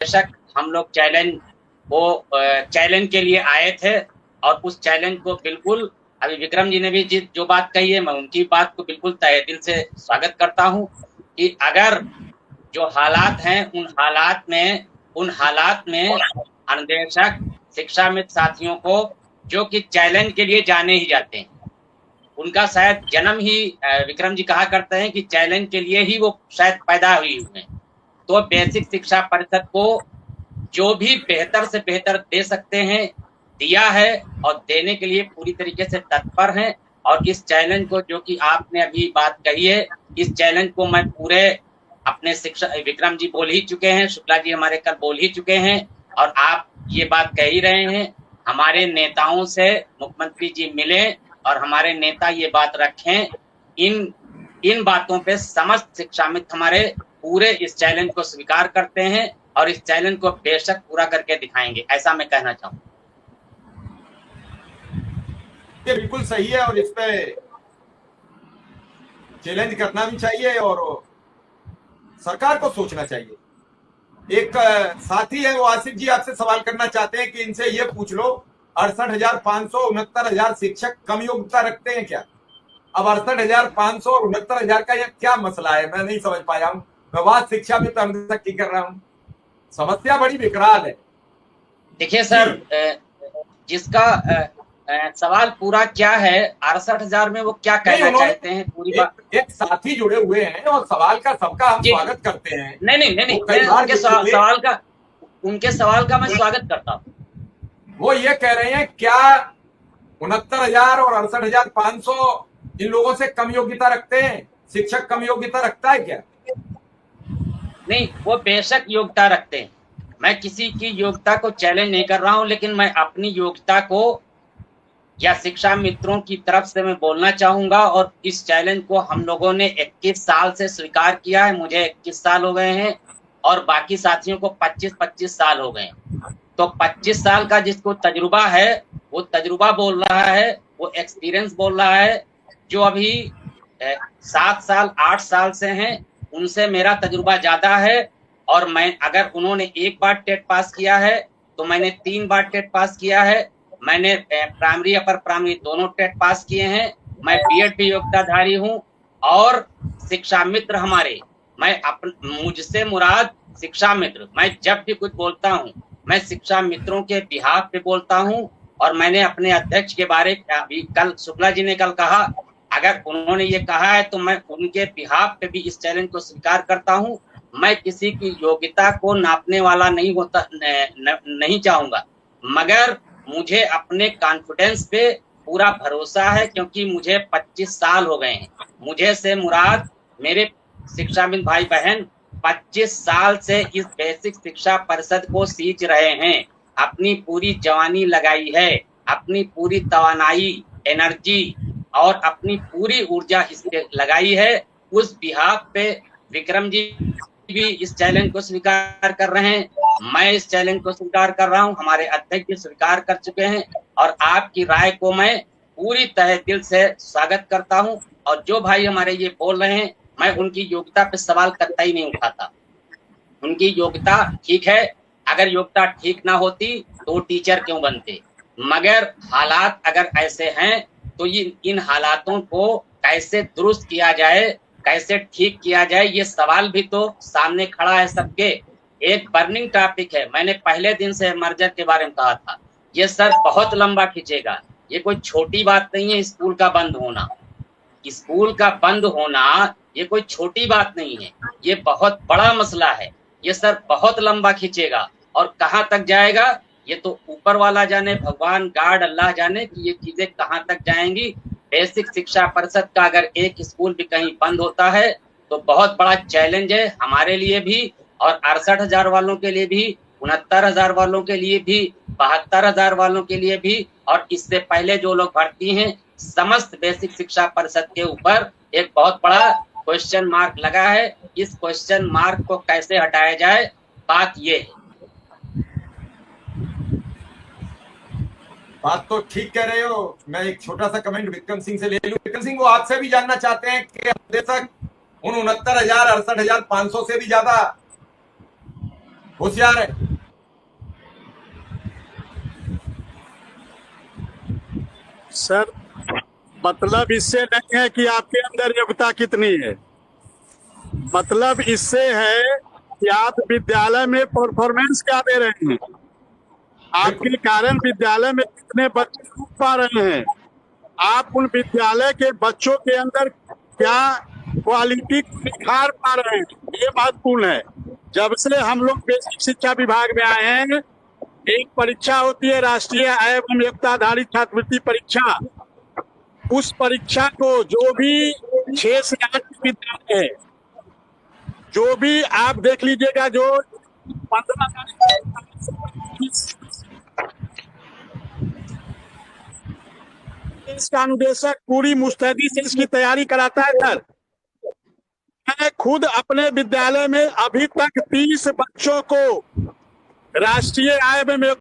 बेशक हम लोग चैलेंज के लिए आए थे और उस चैलेंज को बिल्कुल अभी विक्रम जी ने भी जो बात कही है मैं उनकी बात को बिल्कुल तहे दिल से स्वागत करता हूं कि अगर जो हालात हैं उन हालात में अन्वेषक शिक्षा मित्र साथियों को जो कि चैलेंज के लिए जाने ही जाते हैं, उनका शायद जन्म ही विक्रम जी कहा करते हैं कि चैलेंज के लिए ही वो शायद पैदा हुई हुए हैं। तो बेसिक शिक्षा परिषद को जो भी बेहतर से बेहतर दे सकते हैं दिया है और देने के लिए पूरी तरीके से तत्पर हैं। और इस चैलेंज को जो कि आपने अभी बात कही है, इस चैलेंज को मैं पूरे अपने शिक्षा विक्रम जी बोल ही चुके हैं, शुक्ला जी हमारे कल बोल ही चुके हैं और आप ये बात कह ही रहे हैं। हमारे नेताओं से मुख्यमंत्री जी मिले और हमारे नेता ये बात रखें, इन बातों पे समस्त शिक्षा मित्र हमारे पूरे इस चैलेंज को स्वीकार करते हैं और इस चैलेंज को बेशक पूरा करके दिखाएंगे, ऐसा मैं कहना चाहूंगा। ये बिल्कुल सही है और इस पे चैलेंज करना भी चाहिए और सरकार को सोचना चाहिए। एक साथी है वो आसिफ जी आपसे सवाल करना चाहते हैं कि इनसे ये पूछ लो 68,500 69,000 शिक्षक कम योग्यता रखते हैं क्या? अब 68,500 और 69,000 का यह क्या मसला है, मैं नहीं समझ पाया हूँ। मैं बात शिक्षा में तक की कर रहा हूँ, समस्या बड़ी विकराल है। देखिए सर, जिसका सवाल पूरा क्या है, 68,000 में वो क्या कहना चाहते हैं पूरी बात। एक साथी जुड़े हुए हैं और सवाल का सबका हम स्वागत करते हैं। नहीं, उनके सवाल का मैं स्वागत करता हूँ। वो ये कह रहे हैं क्या 69,000 और 68,500 इन लोगों से कम योग्यता रखते हैं? शिक्षक कम योग्यता रखता है क्या? नहीं, वो बेशक योग्यता रखते हैं। मैं किसी की योग्यता को चैलेंज नहीं कर रहा हूं, लेकिन मैं अपनी योग्यता को या शिक्षा मित्रों की तरफ से मैं बोलना चाहूंगा। और इस चैलेंज को हम लोगों ने 21 साल से स्वीकार किया है। मुझे 21 साल हो गए हैं और बाकी साथियों को 25-25 साल हो गए हैं। तो 25 साल का जिसको तजुर्बा है वो तजुर्बा बोल रहा है, वो एक्सपीरियंस बोल रहा है। जो अभी 7 साल 8 साल से हैं उनसे मेरा तजुर्बा ज्यादा है। और मैं अगर उन्होंने एक बार टेट पास किया है तो मैंने 3 बार टेट पास किया है। मैंने प्राइमरी अपर प्राइमरी दोनों टेट पास किए हैं। मैं बीएड भी योग्यताधारी हूं। और शिक्षा मित्र हमारे, मुझसे मुराद शिक्षा मित्र, मैं जब भी कुछ बोलता हूं मैं शिक्षा मित्रों के बिहाफ पे बोलता हूं। और मैंने अपने अध्यक्ष के बारे अभी कल शुक्ला जी ने कल कहा, अगर उन्होंने ये कहा है तो मैं उनके बिहाफ पे भी इस चैलेंज को स्वीकार करता हूं। मैं किसी की योग्यता को नापने वाला नहीं होता, नहीं चाहूंगा, मगर मुझे अपने कॉन्फिडेंस पे पूरा भरोसा है क्योंकि मुझे 25 साल हो गए हैं। मुझे से मुराद मेरे शिक्षाविद भाई बहन 25 साल से इस बेसिक शिक्षा परिषद को सींच रहे हैं। अपनी पूरी जवानी लगाई है, अपनी पूरी तवानाई, एनर्जी और अपनी पूरी ऊर्जा इस पे लगाई है। उस बिहाफ पे विक्रम जी भी इस चैलेंज को स्वीकार कर रहे हैं, मैं इस चैलेंज को स्वीकार कर रहा हूं, हमारे अध्यक्ष भी स्वीकार कर चुके हैं। और आपकी राय को मैं पूरी तहे दिल से स्वागत करता हूं। और जो भाई हमारे ये बोल रहे हैं, मैं उनकी योग्यता पे सवाल कतई नहीं उठाता। उनकी योग्यता ठीक है, अगर योग्यता ठीक ना होती तो टीचर क्यों बनते। मगर हालात अगर ऐसे हैं तो इन हालातों को कैसे दुरुस्त किया जाए, कैसे ठीक किया जाए, ये सवाल भी तो सामने खड़ा है सबके। एक बर्निंग टॉपिक है। मैंने पहले दिन से मर्जर के बारे में कहा था, ये सर बहुत लंबा खींचेगा। ये कोई छोटी बात नहीं है। स्कूल का बंद होना, स्कूल का बंद होना ये कोई छोटी बात नहीं है, ये बहुत बड़ा मसला है। ये सर बहुत लंबा खींचेगा और कहाँ तक जाएगा ये तो ऊपर वाला जाने, भगवान गॉड अल्लाह जाने कि ये चीजें कहाँ तक जाएंगी। बेसिक शिक्षा परिषद का अगर एक स्कूल भी कहीं बंद होता है तो बहुत बड़ा चैलेंज है हमारे लिए भी और 68,000 वालों के लिए भी, 69,000 वालों के लिए भी, 72,000 वालों के लिए भी। और इससे पहले जो लोग भर्ती हैं, समस्त बेसिक शिक्षा परिषद के ऊपर एक बहुत बड़ा क्वेश्चन मार्क लगा है। इस क्वेश्चन मार्क को कैसे हटाया जाए, बात ये है। बात तो ठीक कह रहे हो। मैं एक छोटा सा कमेंट विक्रम सिंह से ले लूं। विक्रम सिंह, वो आपसे भी जानना चाहते हैं कि निर्देशक उन 69,000 68,500 से भी ज्यादा होशियार है। सर, मतलब इससे नहीं है कि आपके अंदर योग्यता कितनी है, मतलब इससे है कि आप विद्यालय में परफॉर्मेंस क्या दे रहे हैं, आपके कारण विद्यालय में कितने बच्चे रुक पा रहे हैं, आप उन विद्यालय के बच्चों के अंदर क्या क्वालिटी निखार पा रहे हैं, ये महत्वपूर्ण है। जब से हम लोग बेसिक शिक्षा विभाग में आए हैं, एक परीक्षा होती है राष्ट्रीय आय एवं योग्यता आधारित छात्रवृत्ति परीक्षा। उस परीक्षा को जो भी 6 से 8 विद्यालय है, जो भी आप देख लीजिएगा, जो 15 इसका अनुदेशक पूरी मुस्तैदी से इसकी तैयारी कराता है। सर, मैं खुद अपने विद्यालय में अभी तक 30 बच्चों को राष्ट्रीय आय में